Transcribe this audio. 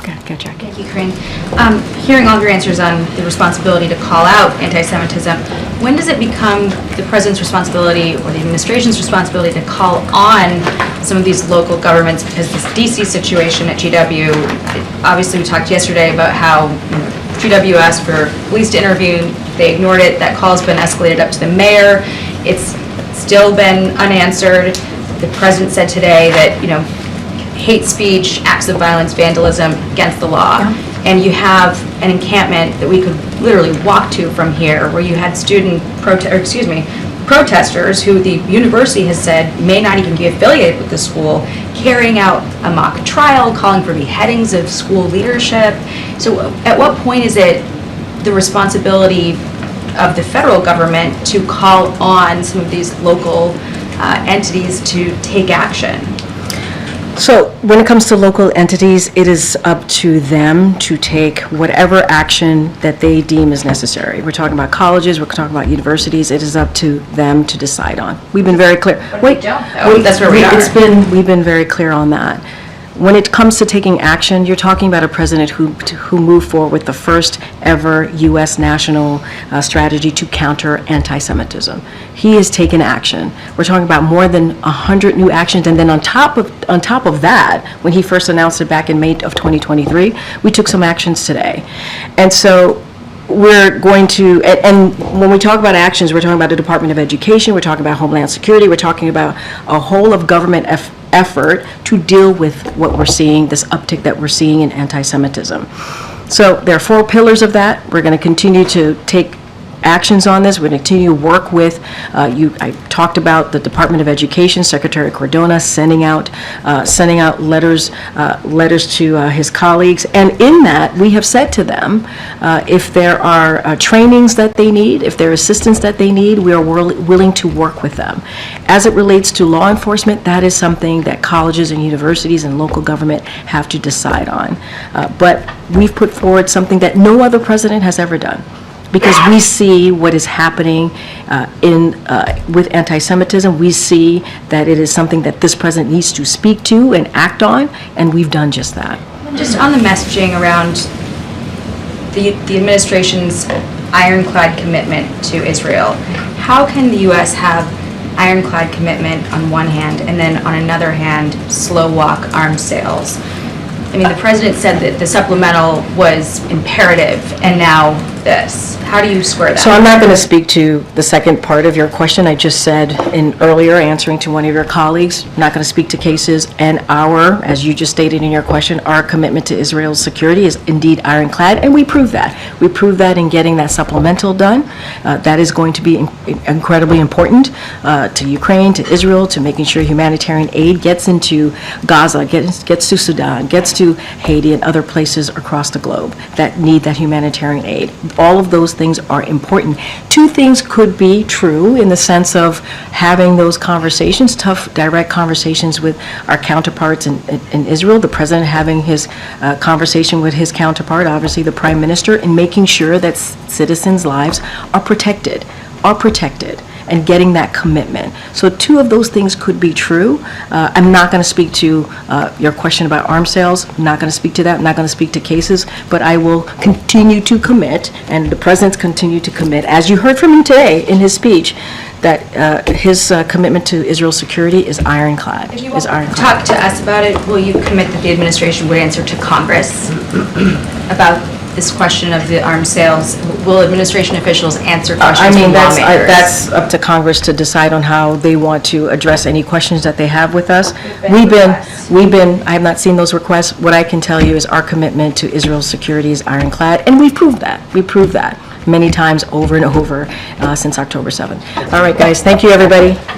Go, Jackie. Thank you, Corinne. Hearing all of your answers on the responsibility to call out anti-Semitism, when does it become the president's responsibility or the administration's responsibility to call on some of these local governments? Because this DC situation at GW, obviously we talked yesterday about how GW asked for police to intervene, they ignored it, that call's been escalated up to the mayor, it's still been unanswered. The president said today that, hate speech, acts of violence, vandalism against the law. Yeah. And you have an encampment that we could literally walk to from here where you had protesters who the university has said may not even be affiliated with the school, carrying out a mock trial, calling for beheadings of school leadership. So at what point is it the responsibility of the federal government to call on some of these local entities to take action? So when it comes to local entities, it is up to them to take whatever action that they deem is necessary. We're talking about colleges, we're talking about universities. It is up to them to decide on. We've been very clear. That's where we are. We've been very clear on that. When it comes to taking action, you're talking about a president who moved forward with the first ever U.S. national strategy to counter anti-Semitism. He has taken action. We're talking about more than 100 new actions, and then on top of that, when he first announced it back in May of 2023, we took some actions today. And so we're going to, and when we talk about actions, we're talking about the Department of Education, we're talking about Homeland Security, we're talking about a whole of government effort to deal with what we're seeing, this uptick that we're seeing in anti-Semitism. So there are 4 pillars of that. We're going to continue to take actions on this. We're going to continue to work with I talked about the Department of Education, Secretary Cardona sending out letters to his colleagues, and in that we have said to them if there are trainings that they need, if there are assistance that they need, we are willing to work with them. As it relates to law enforcement, that is something that colleges and universities and local government have to decide on. But we've put forward something that no other president has ever done, because we see what is happening with anti-Semitism. We see that it is something that this president needs to speak to and act on, and we've done just that. Just on the messaging around the administration's ironclad commitment to Israel, how can the U.S. have ironclad commitment on one hand and then on another hand slow walk arms sales? I mean, the president said that the supplemental was imperative, and now this. How do you square that? So I'm not going to speak to the second part of your question. I just said in earlier answering to one of your colleagues, not going to speak to cases, and as you just stated in your question, our commitment to Israel's security is indeed ironclad, and we prove that. We prove that in getting that supplemental done. That is going to be incredibly important to Ukraine, to Israel, to making sure humanitarian aid gets into Gaza, gets to Sudan, gets to Haiti and other places across the globe that need that humanitarian aid. All of those things are important. 2 things could be true in the sense of having those conversations, tough, direct conversations with our counterparts in Israel, the president having his conversation with his counterpart, obviously the prime minister, and making sure that citizens' lives are protected, and getting that commitment. So 2 of those things could be true. I'm not going to speak to your question about arms sales. I'm not going to speak to that. I'm not going to speak to cases, but I will continue to commit, and the president's continue to commit, as you heard from him today in his speech, that his commitment to Israel's security is ironclad. If you want to talk to us about it, will you commit that the administration would answer to Congress about this question of the arms sales? Will administration officials answer questions from lawmakers? That's up to Congress to decide on how they want to address any questions that they have with us. I have not seen those requests. What I can tell you is our commitment to Israel's security is ironclad, and we've proved that. We proved that many times over and over since October 7th. All right, guys. Thank you, everybody.